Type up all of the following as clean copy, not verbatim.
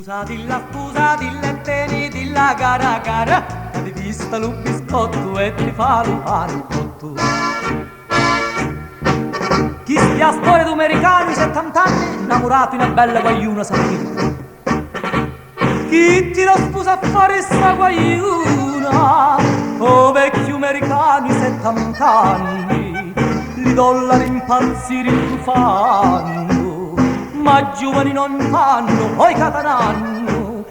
Scusa, dille teni, dilla cara cara, ti vista lo biscotto e ti fa lo panicotto. Chi stia storia d'americani 70 anni, innamorato in una bella guaiuna sapete. Chi ti la sposa a fare sta guaiuna, oh vecchi americani 70 anni, li dollari impazzire fanno, ma giovani non fanno, poi catananno,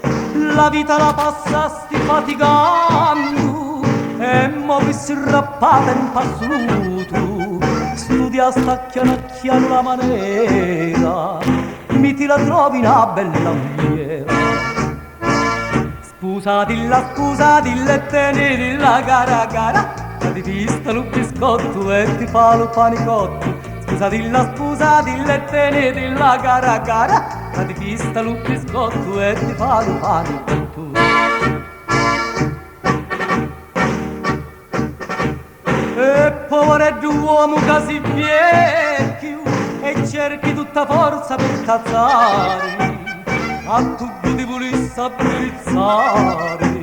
la vita la passa sti faticando, e mo che si rappata in passoluto, studia sta chianacchiano la maniera, mi ti la trovi una bella maniera. Scusa, dille tenere la gara gara, ti pista lo biscotto e ti fa lo panicotto. Scusa, dille tenere la gara gara, ti pista lo biscotto e ti fa lo panicotto. E poveretto uomo che si vecchio e cerchi tutta forza per cazzare, a tutto ti volesse abbirizzare,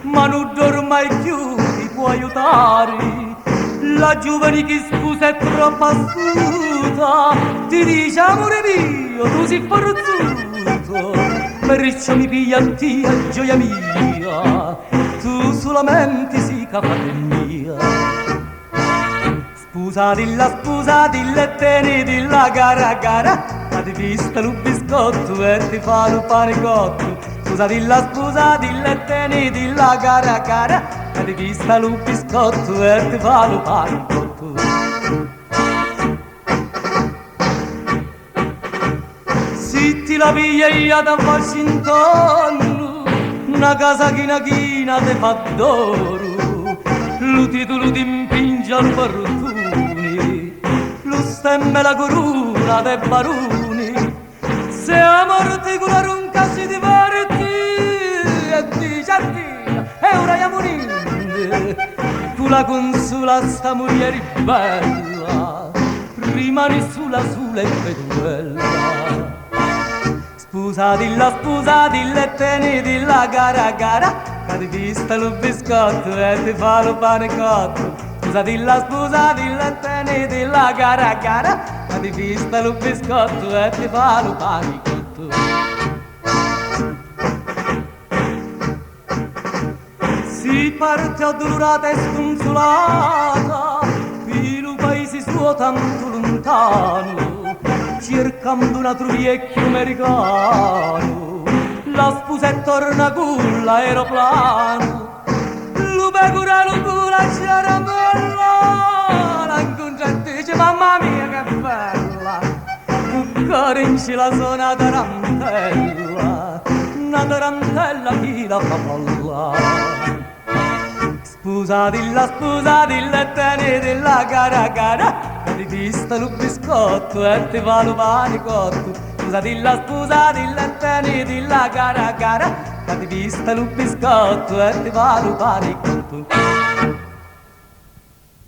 ma non dormai più, ti può aiutare. La giovane che sposa è troppo astuta, ti dice amore mio, tu sei forzuto, perciò mi piglia a te, gioia mia, tu solamente sei capace mia. Scusa, dille teni, dilla gara gara, ti vista lo biscotto e ti fa lo panicotto. Scusa, dille teni, dilla gara gara, ti vista lo biscotto e ti fa lo panicotto. Se ti la piglia da Washington, una casa china te fa d'oro, lo titolo ti impinge al bartone, lo stemma e la corona dei baroni. Se a morte con la ronca si diverti e dice a Dio, e ora siamo uniti, tu la consola sta moglie bella, rimani sulla e bella. Scusa, dille teni, dilla gara gara, ti vista lo biscotto e ti fa lo panicotto. Scusa, dille teni, dilla gara gara, ti vista lo biscotto e ti fa lo panicotto. Si parte addolorata e sconsolata, qui lo paese suo tanto lontano, cercando un altro vecchio americano, la sposa e torna con l'aeroplano, lo pecora con la caramella, la incontra e dice mamma mia che bella, cuore in la zona tarantella, una tarantella che la fa ballare. Scusa, dille teni, dilla gara gara, ti vista lo biscotto e ti fa lo panicotto. Scusa, dille teni, dilla gara gara, ti vista lo biscotto e ti fa lo panicotto.